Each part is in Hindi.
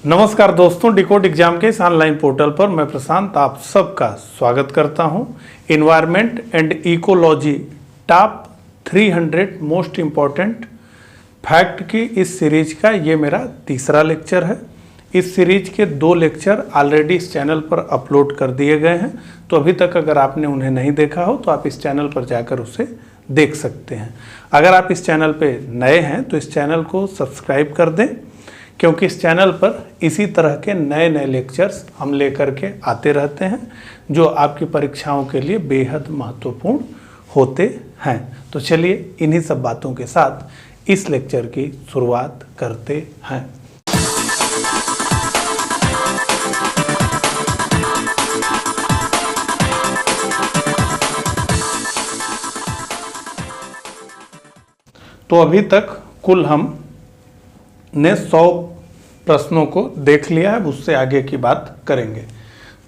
नमस्कार दोस्तों, डिकोड एग्जाम के इस ऑनलाइन पोर्टल पर मैं प्रशांत आप सबका स्वागत करता हूं। Environment and ecology top 300 most important fact की इस सीरीज का ये मेरा तीसरा लेक्चर है। इस सीरीज के 2 लेक्चर ऑलरेडी इस चैनल पर अपलोड कर दिए गए हैं, तो अभी तक अगर आपने उन्हें नहीं देखा हो तो आप इस चैनल पर जाकर उसे देख सकते हैं। अगर आप इस चैनल पर नए हैं तो इस चैनल को सब्सक्राइब कर दें, क्योंकि इस चैनल पर इसी तरह के नए नए लेक्चर्स हम लेकर के आते रहते हैं जो आपकी परीक्षाओं के लिए बेहद महत्वपूर्ण होते हैं। तो चलिए इन्हीं सब बातों के साथ इस लेक्चर की शुरुआत करते हैं। तो अभी तक कुल हम ने 100 प्रश्नों को देख लिया है, उससे आगे की बात करेंगे।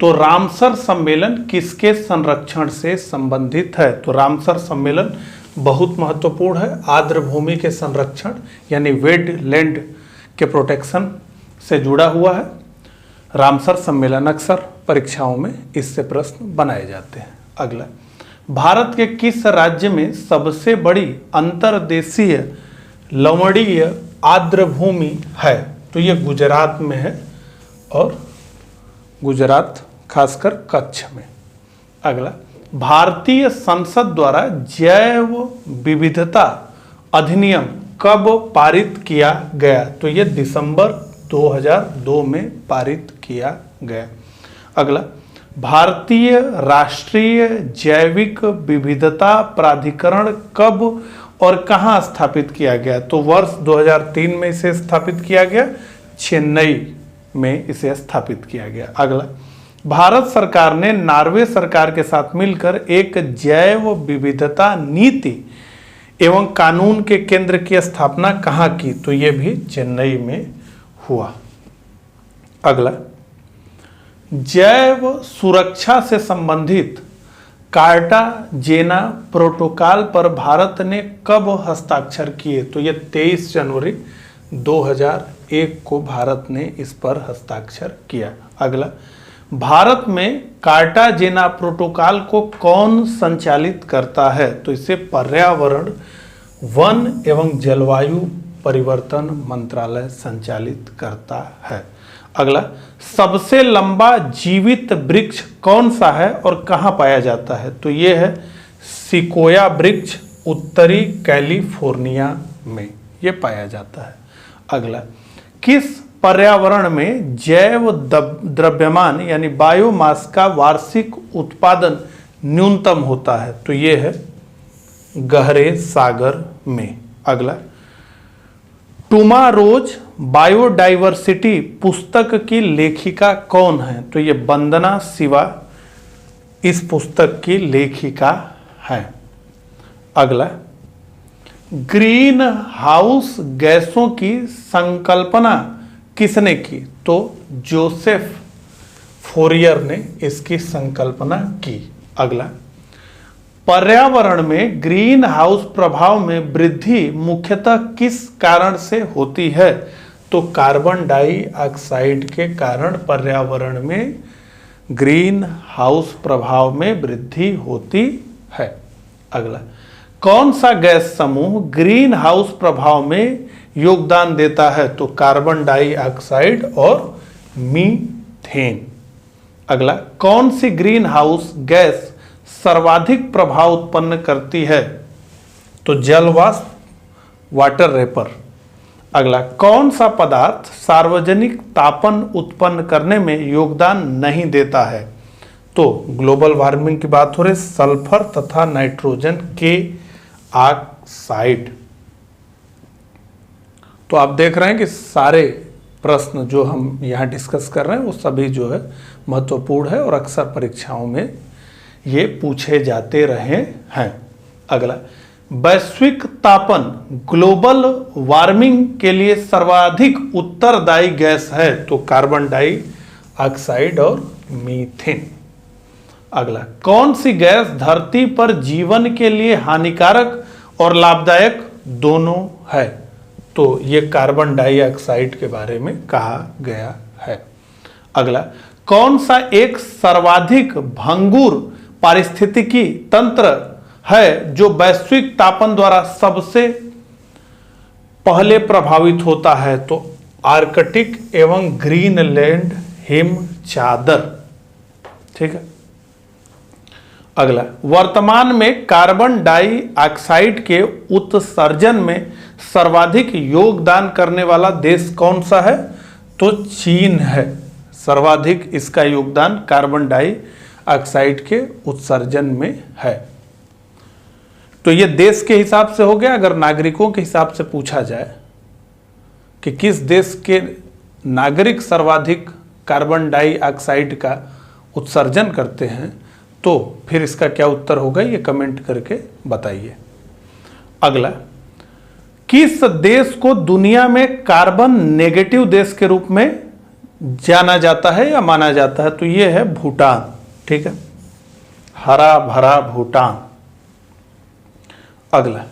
तो रामसर सम्मेलन किसके संरक्षण से संबंधित है? तो रामसर सम्मेलन बहुत महत्वपूर्ण है, आर्द्र भूमि के संरक्षण यानी वेटलैंड के प्रोटेक्शन से जुड़ा हुआ है। रामसर सम्मेलन अक्सर परीक्षाओं में इससे प्रश्न बनाए जाते हैं। अगला, भारत के किस राज्य में सबसे बड़ी अंतर्देशीय लवणीय आर्द्र भूमि है? तो ये गुजरात में है, और गुजरात खासकर कच्छ में। अगला, भारतीय संसद द्वारा जैव विविधता अधिनियम कब पारित किया गया? तो ये दिसंबर 2002 में पारित किया गया। अगला, भारतीय राष्ट्रीय जैविक विविधता प्राधिकरण कब और कहाँ स्थापित किया गया? तो वर्ष 2003 में इसे स्थापित किया गया, चेन्नई में इसे स्थापित किया गया। अगला, भारत सरकार ने नॉर्वे सरकार के साथ मिलकर एक जैव विविधता नीति एवं कानून के केंद्र की स्थापना कहाँ की? तो ये भी चेन्नई में हुआ। अगला, जैव सुरक्षा से संबंधित कार्टाजेना प्रोटोकॉल पर भारत ने कब हस्ताक्षर किए? तो ये 23 जनवरी 2001 को भारत ने इस पर हस्ताक्षर किया। अगला, भारत में कार्टाजेना प्रोटोकॉल को कौन संचालित करता है? तो इसे पर्यावरण, वन एवं जलवायु परिवर्तन मंत्रालय संचालित करता है। अगला, सबसे लंबा जीवित वृक्ष कौन सा है और कहाँ पाया जाता है? तो ये है सिकोया वृक्ष, उत्तरी कैलिफोर्निया में ये पाया जाता है। अगला, किस पर्यावरण में जैव द्रव्यमान यानी बायोमास का वार्षिक उत्पादन न्यूनतम होता है? तो ये है गहरे सागर में। अगला, टुमारोज बायोडाइवर्सिटी पुस्तक की लेखिका कौन है? तो ये वंदना शिवा इस पुस्तक की लेखिका है। अगला, ग्रीन हाउस गैसों की संकल्पना किसने की? तो जोसेफ फोरियर ने इसकी संकल्पना की। अगला, पर्यावरण में ग्रीन हाउस प्रभाव में वृद्धि मुख्यतः किस कारण से होती है? तो कार्बन डाइऑक्साइड के कारण पर्यावरण में ग्रीन हाउस प्रभाव में वृद्धि होती है। अगला, कौन सा गैस समूह ग्रीन हाउस प्रभाव में योगदान देता है? तो कार्बन डाइऑक्साइड और मीथेन। अगला, कौन सी ग्रीन हाउस गैस सर्वाधिक प्रभाव उत्पन्न करती है? तो जल वाष्प, वाटर वेपर। अगला, कौन सा पदार्थ सार्वजनिक तापन उत्पन्न करने में योगदान नहीं देता है? तो ग्लोबल वार्मिंग की बात हो रही, सल्फर तथा नाइट्रोजन के ऑक्साइड। तो आप देख रहे हैं कि सारे प्रश्न जो हम यहाँ डिस्कस कर रहे हैं वो सभी जो है महत्वपूर्ण है और अक्सर परीक्षाओं में ये पूछे जाते रहे हैं। अगला, वैश्विक तापन ग्लोबल वार्मिंग के लिए सर्वाधिक उत्तरदायी गैस है? तो कार्बन डाइऑक्साइड और मीथेन। अगला, कौन सी गैस धरती पर जीवन के लिए हानिकारक और लाभदायक दोनों है? तो ये कार्बन डाइऑक्साइड के बारे में कहा गया है। अगला, कौन सा एक सर्वाधिक भंगुर पारिस्थितिकी तंत्र है जो वैश्विक तापन द्वारा सबसे पहले प्रभावित होता है? तो आर्कटिक एवं ग्रीनलैंड हिम चादर। ठीक है। अगला, वर्तमान में कार्बन डाइऑक्साइड के उत्सर्जन में सर्वाधिक योगदान करने वाला देश कौन सा है? तो चीन है। सर्वाधिक इसका योगदान कार्बन डाइऑक्साइड के उत्सर्जन में है। तो ये देश के हिसाब से हो गया। अगर नागरिकों के हिसाब से पूछा जाए कि किस देश के नागरिक सर्वाधिक कार्बन डाइऑक्साइड का उत्सर्जन करते हैं, तो फिर इसका क्या उत्तर होगा, ये कमेंट करके बताइए। अगला, किस देश को दुनिया में कार्बन नेगेटिव देश के रूप में जाना जाता है या माना जाता है? तो ये है भूटान। ठीक है, हरा भरा भूटान। अगला,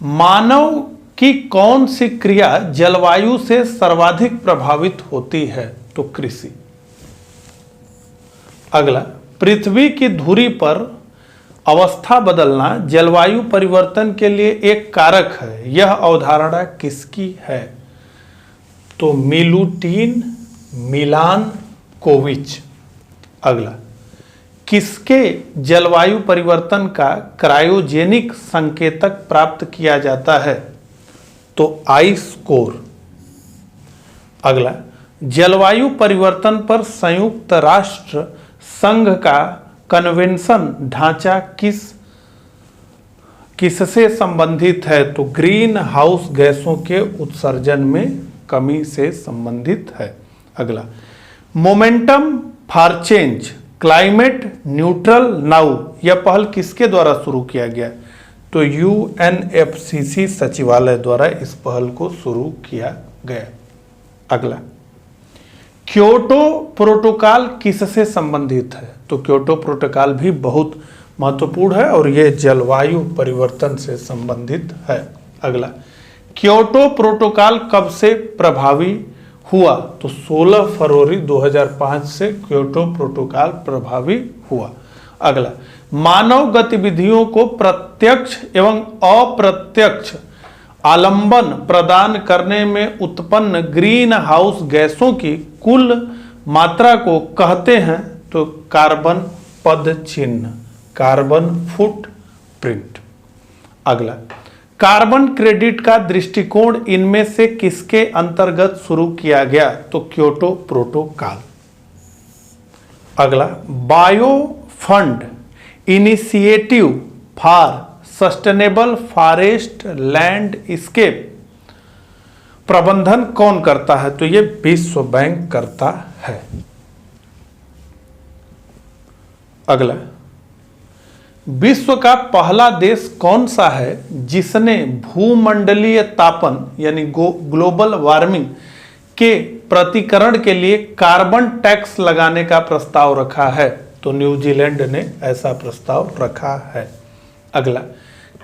मानव की कौन सी क्रिया जलवायु से सर्वाधिक प्रभावित होती है? तो कृषि। अगला, पृथ्वी की धुरी पर अवस्था बदलना जलवायु परिवर्तन के लिए एक कारक है, यह अवधारणा किसकी है? तो मिलुटिन मिलानकोविच। अगला, किसके जलवायु परिवर्तन का क्रायोजेनिक संकेतक प्राप्त किया जाता है? तो आइस कोर। अगला, जलवायु परिवर्तन पर संयुक्त राष्ट्र संघ का कन्वेंशन ढांचा किससे संबंधित है? तो ग्रीन हाउस गैसों के उत्सर्जन में कमी से संबंधित है। अगला, momentum for change climate neutral now, यह पहल किसके द्वारा शुरू किया गया? तो यूएनएफसीसी सचिवालय द्वारा इस पहल को शुरू किया गया। अगला, क्योटो प्रोटोकॉल किससे संबंधित है? तो क्योटो प्रोटोकॉल भी बहुत महत्वपूर्ण है और यह जलवायु परिवर्तन से संबंधित है। अगला, क्योटो प्रोटोकॉल कब से प्रभावी हुआ? तो 16 फरवरी 2005 से क्योटो प्रोटोकॉल प्रभावी हुआ। अगला, मानव गतिविधियों को प्रत्यक्ष एवं अप्रत्यक्ष आलंबन प्रदान करने में उत्पन्न ग्रीन हाउस गैसों की कुल मात्रा को कहते हैं? तो कार्बन पद चिन्ह, कार्बन फुटप्रिंट। अगला, कार्बन क्रेडिट का दृष्टिकोण इनमें से किसके अंतर्गत शुरू किया गया? तो क्योटो प्रोटोकॉल। अगला, bio fund initiative for sustainable forest landscape प्रबंधन कौन करता है? तो ये विश्व बैंक करता है। अगला, विश्व का पहला देश कौन सा है जिसने भूमंडलीय तापन यानी ग्लोबल वार्मिंग के प्रतिकरण के लिए कार्बन टैक्स लगाने का प्रस्ताव रखा है? तो न्यूजीलैंड ने ऐसा प्रस्ताव रखा है। अगला,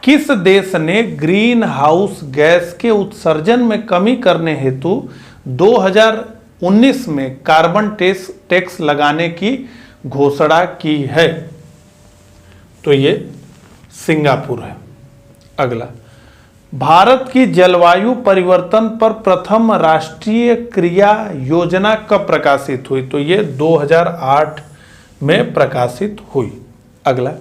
किस देश ने ग्रीन हाउस गैस के उत्सर्जन में कमी करने हेतु 2019 में कार्बन टैक्स लगाने की घोषणा की है? तो ये सिंगापुर है। अगला, भारत की जलवायु परिवर्तन पर प्रथम राष्ट्रीय क्रिया योजना कब प्रकाशित हुई? तो ये 2008 में प्रकाशित हुई। अगला,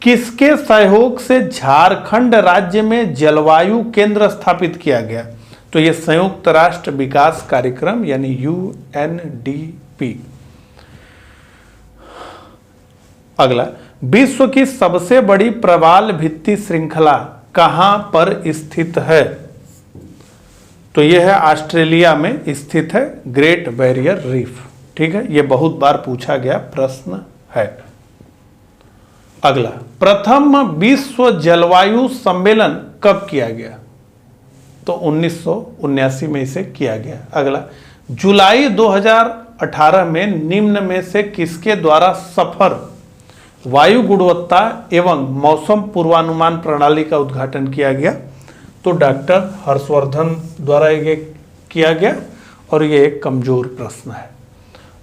किसके सहयोग से झारखंड राज्य में जलवायु केंद्र स्थापित किया गया? तो ये संयुक्त राष्ट्र विकास कार्यक्रम यानी यूएनडीपी। अगला, विश्व की सबसे बड़ी प्रवाल भित्ति श्रृंखला कहां पर स्थित है? तो यह है ऑस्ट्रेलिया में स्थित है, ग्रेट बैरियर रीफ। ठीक है, यह बहुत बार पूछा गया प्रश्न है। अगला, प्रथम विश्व जलवायु सम्मेलन कब किया गया? तो 1979 में इसे किया गया। अगला, जुलाई 2018 में निम्न में से किसके द्वारा सफर वायु गुणवत्ता एवं मौसम पूर्वानुमान प्रणाली का उद्घाटन किया गया? तो डॉक्टर हर्षवर्धन द्वारा ये किया गया और ये एक कमजोर प्रश्न है।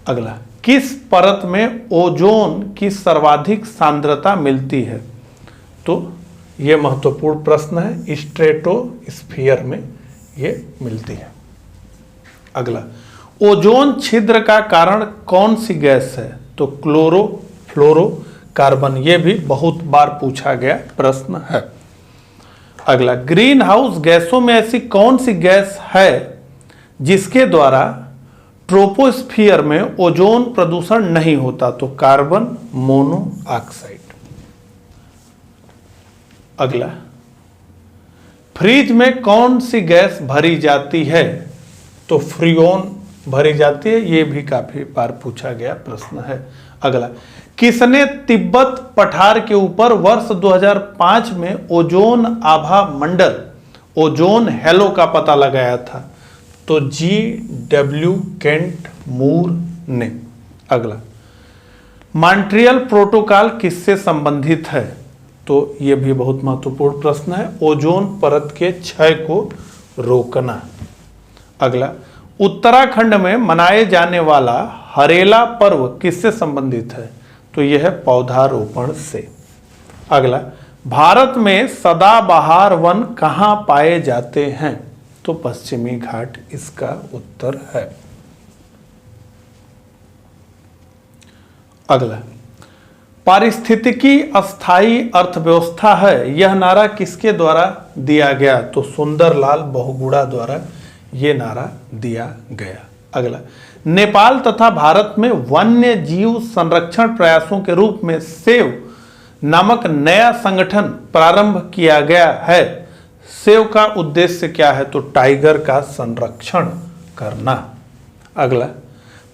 अगला, किस परत में ओजोन की सर्वाधिक सांद्रता मिलती है? तो ये महत्वपूर्ण प्रश्न है, स्ट्रेटोस्फीयर में ये मिलती है। अगला, ओजोन छिद्र का कारण कौन सी गैस है? तो क्लोरोफ्लोरोकार्बन, ये भी बहुत बार पूछा गया प्रश्न है। अगला, ग्रीन हाउस गैसों में ऐसी कौन सी गैस है जिसके द्वारा ट्रोपोस्फियर में ओजोन प्रदूषण नहीं होता? तो कार्बन मोनोऑक्साइड। अगला, फ्रिज में कौन सी गैस भरी जाती है? तो फ्रियोन भरी जाती है, ये भी काफी बार पूछा गया प्रश्न है। अगला, किसने तिब्बत पठार के ऊपर वर्ष 2005 में ओजोन आभा मंडल, ओजोन हेलो का पता लगाया था? तो GW केंट मूर ने। अगला, मॉन्ट्रियल प्रोटोकॉल किससे संबंधित है? तो यह भी बहुत महत्वपूर्ण प्रश्न है, ओजोन परत के क्षय को रोकना। अगला, उत्तराखंड में मनाए जाने वाला हरेला पर्व किससे संबंधित है? तो यह है पौधारोपण से। अगला, भारत में सदाबहार वन कहाँ पाए जाते हैं? तो पश्चिमी घाट इसका उत्तर है। अगला, पारिस्थितिकी अस्थाई अर्थव्यवस्था है, यह नारा किसके द्वारा दिया गया? तो सुंदरलाल बहुगुणा द्वारा यह नारा दिया गया। अगला, नेपाल तथा भारत में वन्य जीव संरक्षण प्रयासों के रूप में सेव नामक नया संगठन प्रारंभ किया गया है। सेव का उद्देश्य क्या है? तो टाइगर का संरक्षण करना। अगला,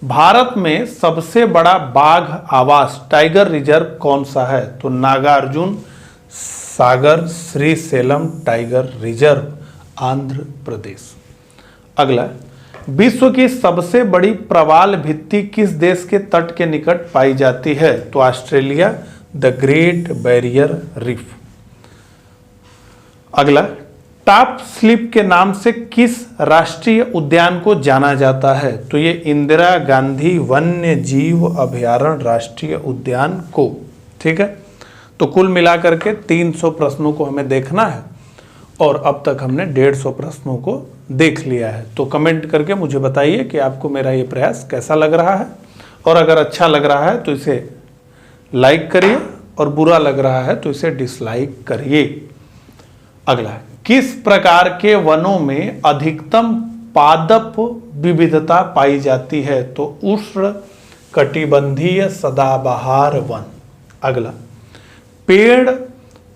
भारत में सबसे बड़ा बाघ आवास टाइगर रिजर्व कौन सा है? तो नागार्जुन सागर श्रीशैलम टाइगर रिजर्व, आंध्र प्रदेश। अगला, विश्व की सबसे बड़ी प्रवाल भित्ति किस देश के तट के निकट पाई जाती है? तो Australia, the great barrier reef. अगला, टॉप स्लिप के नाम से किस राष्ट्रीय उद्यान को जाना जाता है? तो ये इंदिरा गांधी वन्य जीव अभयारण्य राष्ट्रीय उद्यान को। ठीक है, तो कुल मिलाकर के 300 प्रश्नों को हमें देखना है और अब तक हमने 150 प्रश्नों को देख लिया है। तो कमेंट करके मुझे बताइए कि आपको मेरा ये प्रयास कैसा लग रहा है, और अगर अच्छा लग रहा है तो इसे लाइक करिए और बुरा लग रहा है तो इसे डिसलाइक करिए। अगला, किस प्रकार के वनों में अधिकतम पादप विविधता पाई जाती है? तो उष्ण कटिबंधीय सदाबहार वन। अगला, पेड़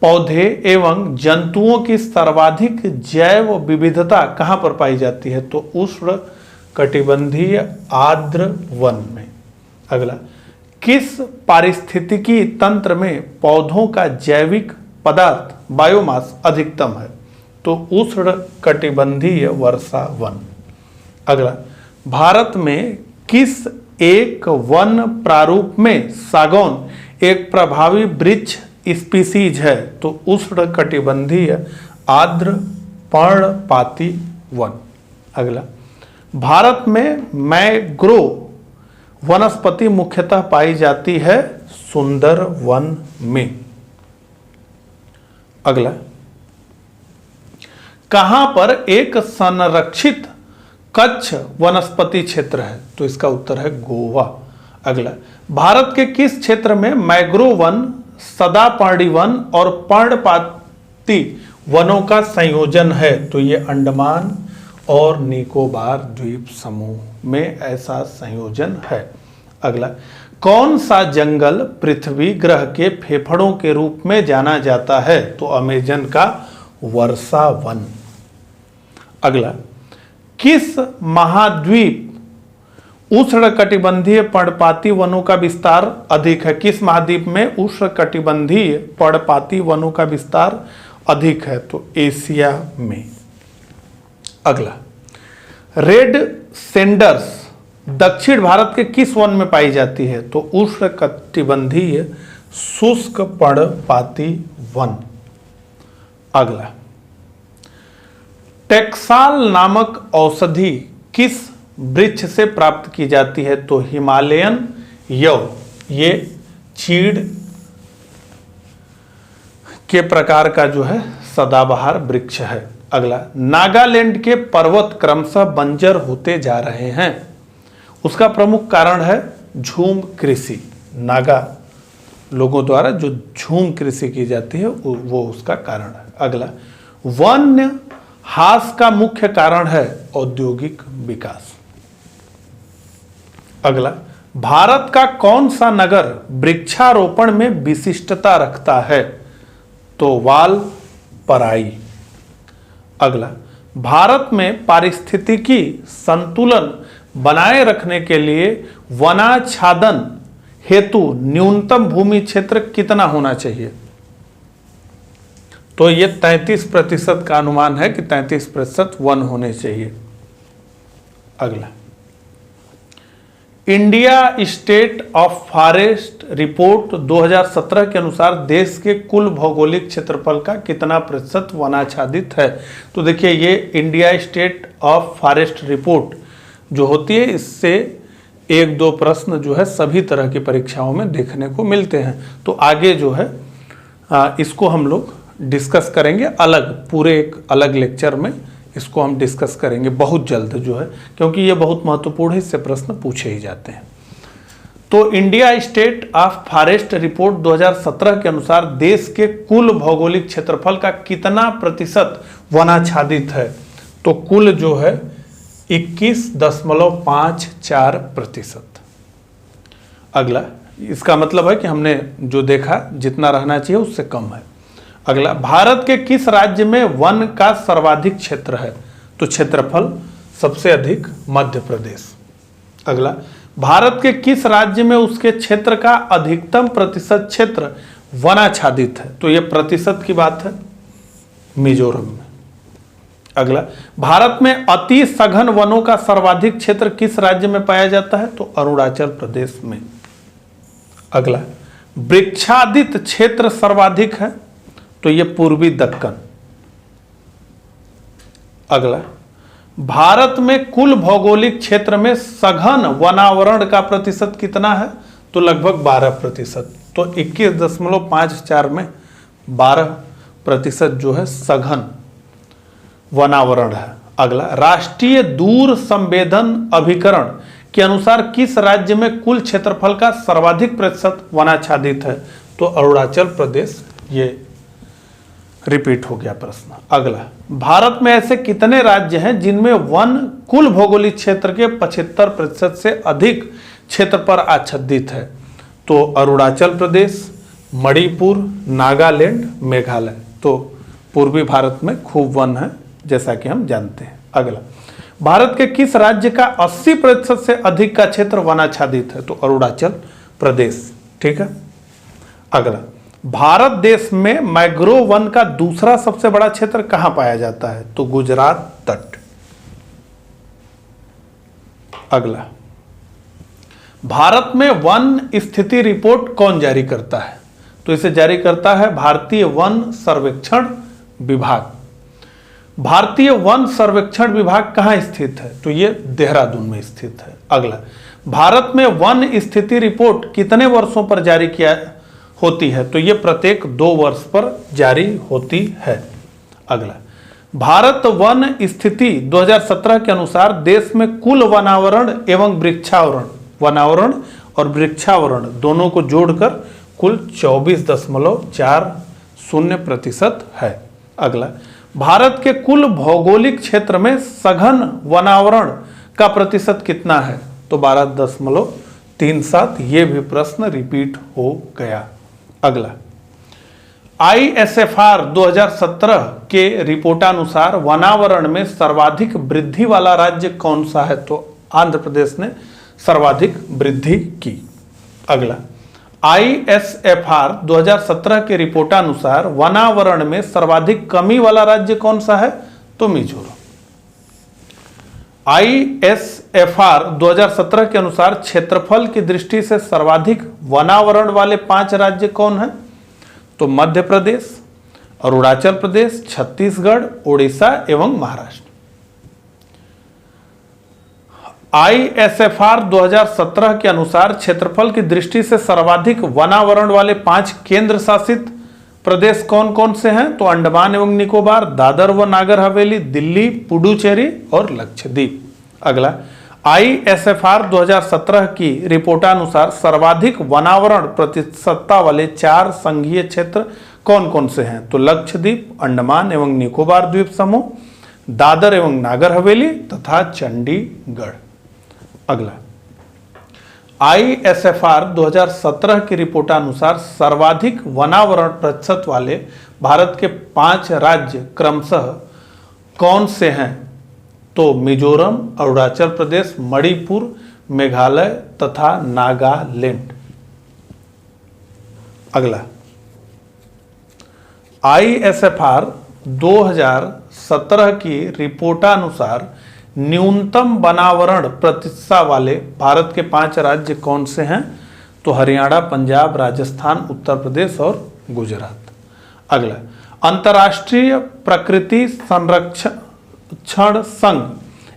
पौधे एवं जंतुओं की सर्वाधिक जैव विविधता कहां पर पाई जाती है? तो उष्ण कटिबंधीय आर्द्र वन में। अगला, किस पारिस्थितिकी तंत्र में पौधों का जैविक पदार्थ बायोमास अधिकतम है? तो उष्ण कटिबंधीय वर्षा वन। अगला, भारत में किस एक वन प्रारूप में सागौन एक प्रभावी वृक्ष स्पीसीज है? तो उष्ण कटिबंधीय आर्द्र पर्णपाती वन। अगला, भारत में मैंग्रोव वनस्पति मुख्यतः पाई जाती है सुंदर वन में। अगला, कहां पर एक संरक्षित कच्छ वनस्पति क्षेत्र है? तो इसका उत्तर है गोवा। अगला, भारत के किस क्षेत्र में मैंग्रोव वन, सदापर्णी वन और पर्णपाती वनों का संयोजन है? तो ये अंडमान और निकोबार द्वीप समूह में ऐसा संयोजन है। अगला, कौन सा जंगल पृथ्वी ग्रह के फेफड़ों के रूप में जाना जाता है? तो अमेजन का वर्षा वन। अगला, किस महाद्वीप उष्णकटिबंधीय पर्णपाती वनों का विस्तार अधिक है? किस महाद्वीप में उष्णकटिबंधीय पर्णपाती वनों का विस्तार अधिक है? तो एशिया में। अगला, रेड सेंडर्स दक्षिण भारत के किस वन में पाई जाती है? तो उष्णकटिबंधीय शुष्क पर्णपाती वन। अगला, टेक्साल नामक औषधि किस वृक्ष से प्राप्त की जाती है? तो हिमालयन यव, ये चीड़ के प्रकार का जो है सदाबहार वृक्ष है। अगला, नागालैंड के पर्वत क्रमशः बंजर होते जा रहे हैं, उसका प्रमुख कारण है झूम कृषि। नागा लोगों द्वारा जो झूम कृषि की जाती है वो उसका कारण है। अगला, वन्य ह्रास का मुख्य कारण है औद्योगिक विकास। अगला, भारत का कौन सा नगर वृक्षारोपण में विशिष्टता रखता है? तो वालपराई। अगला, भारत में पारिस्थितिकी संतुलन बनाए रखने के लिए वनाच्छादन हेतु न्यूनतम भूमि क्षेत्र कितना होना चाहिए? तो ये 33% का अनुमान है कि 33% वन होने चाहिए। अगला, India state of forest report 2017 के अनुसार देश के कुल भौगोलिक क्षेत्रफल का कितना प्रतिशत वनाच्छादित है? तो देखिए, ये India state of forest report जो होती है, इससे 1-2 प्रश्न जो है सभी तरह की परीक्षाओं में देखने को मिलते हैं। तो आगे जो है इसको हम लोग डिस्कस करेंगे अलग, पूरे एक अलग लेक्चर में इसको हम डिस्कस करेंगे बहुत जल्द जो है, क्योंकि ये बहुत महत्वपूर्ण है, इससे प्रश्न पूछे ही जाते हैं। तो India state of forest report 2017 के अनुसार देश के कुल भौगोलिक क्षेत्रफल का कितना प्रतिशत वनाच्छादित है? तो कुल जो है 21.54%। अगला, इसका मतलब है कि हमने जो देखा जितना रहना चाहिए उससे कम है। अगला, भारत के किस राज्य में वन का सर्वाधिक क्षेत्र है? तो क्षेत्रफल सबसे अधिक मध्य प्रदेश। अगला, भारत के किस राज्य में उसके क्षेत्र का अधिकतम प्रतिशत क्षेत्र वनाच्छादित है? तो यह प्रतिशत की बात है, मिजोरम में। अगला, भारत में अति सघन वनों का सर्वाधिक क्षेत्र किस राज्य में पाया जाता है? तो अरुणाचल प्रदेश में। अगला, वृक्षादित क्षेत्र सर्वाधिक है, तो यह पूर्वी दक्कन। अगला, भारत में कुल भौगोलिक क्षेत्र में सघन वनावरण का प्रतिशत कितना है? तो लगभग 12%। तो 21.54 में 12% जो है सघन वनावरण है। अगला, राष्ट्रीय दूर संवेदन अभिकरण के अनुसार किस राज्य में कुल क्षेत्रफल का सर्वाधिक प्रतिशत वनाच्छादित है? तो अरुणाचल प्रदेश। ये रिपीट हो गया प्रश्न। अगला, भारत में ऐसे कितने राज्य हैं जिनमें वन कुल भौगोलिक क्षेत्र के 75% से अधिक क्षेत्र पर आच्छादित है? तो अरुणाचल प्रदेश, मणिपुर, नागालैंड, मेघालय। तो पूर्वी भारत में खूब वन है, जैसा कि हम जानते हैं। अगला, भारत के किस राज्य का 80% से अधिक का क्षेत्र वनाच्छादित है? तो अरुणाचल प्रदेश। ठीक है। अगला, भारत देश में मैंग्रोव वन का दूसरा सबसे बड़ा क्षेत्र कहां पाया जाता है? तो गुजरात तट। अगला, भारत में वन स्थिति रिपोर्ट कौन जारी करता है? तो इसे जारी करता है भारतीय वन सर्वेक्षण विभाग। भारतीय वन सर्वेक्षण विभाग कहां स्थित है? तो यह देहरादून में स्थित है। अगला, भारत में वन स्थिति रिपोर्ट कितने वर्षों पर जारी किया होती है? तो यह प्रत्येक 2 वर्ष पर जारी होती है। अगला, भारत वन स्थिति 2017 के अनुसार देश में कुल वनावरण एवं वृक्षावरण, वनावरण और वृक्षावरण दोनों को जोड़कर कुल 24.40% है। अगला, भारत के कुल भौगोलिक क्षेत्र में सघन वनावरण का प्रतिशत कितना है? तो 12.37। ये भी प्रश्न रिपीट हो गया। अगला, ISFR 2017 के रिपोर्टानुसार वनावरण में सर्वाधिक वृद्धि वाला राज्य कौन सा है? तो आंध्र प्रदेश ने सर्वाधिक वृद्धि की। अगला, ISFR 2017 के रिपोर्टानुसार वनावरण में सर्वाधिक कमी वाला राज्य कौन सा है? तो मिजोरम। ISFR 2017 के अनुसार क्षेत्रफल की दृष्टि से सर्वाधिक वनावरण वाले 5 राज्य कौन हैं? तो मध्य प्रदेश, अरुणाचल प्रदेश, छत्तीसगढ़, उड़ीसा एवं महाराष्ट्र। ISFR 2017 के अनुसार क्षेत्रफल की दृष्टि से सर्वाधिक वनावरण वाले 5 केंद्र शासित प्रदेश कौन कौन से हैं? तो अंडमान एवं निकोबार, दादर व नागर हवेली, दिल्ली, पुडुचेरी और लक्षद्वीप। अगला, ISFR 2017 की रिपोर्टानुसार सर्वाधिक वनावरण प्रतिशतता वाले 4 संघीय क्षेत्र कौन कौन से हैं? तो लक्षद्वीप, अंडमान एवं निकोबार द्वीप समूह, दादर एवं नागर हवेली तथा चंडीगढ़। अगला, ISFR 2017 की रिपोर्टानुसार सर्वाधिक वनावरण प्रतिशत वाले भारत के 5 राज्य क्रमशः कौन से हैं? तो मिजोरम, अरुणाचल प्रदेश, मणिपुर, मेघालय तथा नागालैंड। अगला, ISFR 2017 की रिपोर्टानुसार न्यूनतम वनावरण प्रतिशतता वाले भारत के 5 राज्य कौन से हैं? तो हरियाणा, पंजाब, राजस्थान, उत्तर प्रदेश और गुजरात। अगला, अंतर्राष्ट्रीय प्रकृति संरक्षण संघ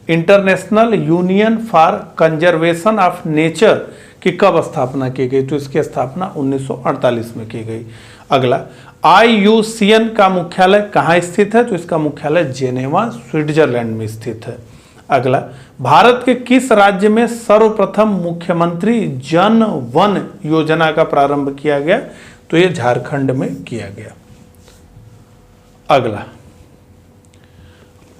international union for conservation of nature की कब स्थापना की गई? तो इसकी स्थापना 1948 में की गई। अगला, IUCN का मुख्यालय कहाँ स्थित है? तो इसका मुख्यालय जेनेवा, स्विट्जरलैंड में स्थित है। अगला, भारत के किस राज्य में सर्वप्रथम मुख्यमंत्री जन वन योजना का प्रारंभ किया गया? तो यह झारखंड में किया गया। अगला,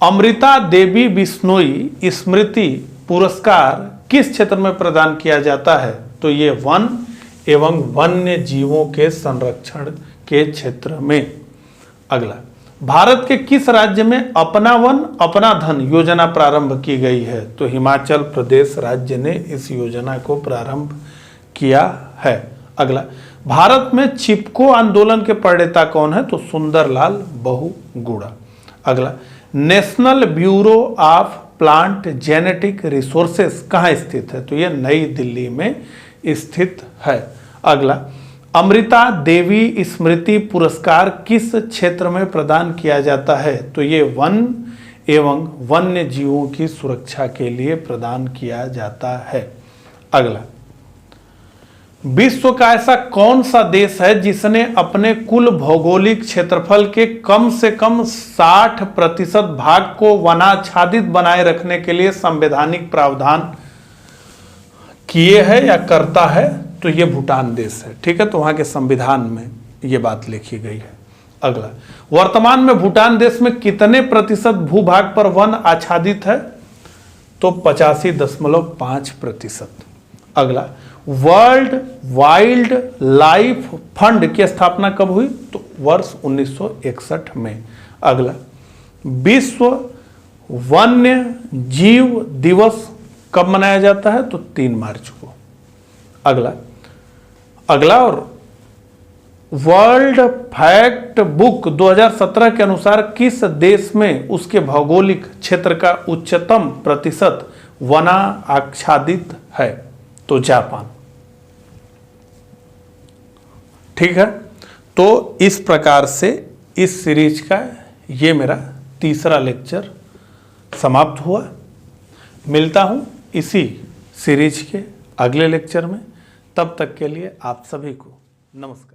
अमृता देवी बिश्नोई स्मृति पुरस्कार किस क्षेत्र में प्रदान किया जाता है? तो ये वन एवं वन्य जीवों के संरक्षण के क्षेत्र में। अगला, भारत के किस राज्य में अपना वन अपना धन योजना प्रारंभ की गई है? तो हिमाचल प्रदेश राज्य ने इस योजना को प्रारंभ किया है। अगला, भारत में चिपको आंदोलन के प्रणेता कौन है? तो सुंदरलाल बहुगुणा। अगला, national bureau of plant genetic resources कहाँ स्थित है? तो यह नई दिल्ली में स्थित है। अगला, अमृता देवी स्मृति पुरस्कार किस क्षेत्र में प्रदान किया जाता है? तो ये वन एवं वन्य जीवों की सुरक्षा के लिए प्रदान किया जाता है। अगला, विश्व का ऐसा कौन सा देश है जिसने अपने कुल भौगोलिक क्षेत्रफल के कम से कम 60% भाग को वनाच्छादित बनाए रखने के लिए संवैधानिक प्रावधान किए है या करता है? तो ये भूटान देश है। ठीक है, तो वहां के संविधान में ये बात लिखी गई है। अगला, वर्तमान में भूटान देश में कितने प्रतिशत भूभाग पर वन आच्छादित है? तो 85.5%। अगला, वर्ल्ड वाइल्ड लाइफ फंड की स्थापना कब हुई? तो वर्ष 1961 में। अगला, विश्व वन्य जीव दिवस कब मनाया जाता है? तो 3 मार्च को। अगला और वर्ल्ड फैक्ट बुक 2017 के अनुसार किस देश में उसके भौगोलिक क्षेत्र का उच्चतम प्रतिशत वना आच्छादित है? तो जापान। ठीक है, तो इस प्रकार से इस सीरीज का ये मेरा तीसरा लेक्चर समाप्त हुआ। मिलता हूं इसी सीरीज के अगले लेक्चर में। तब तक के लिए आप सभी को नमस्कार।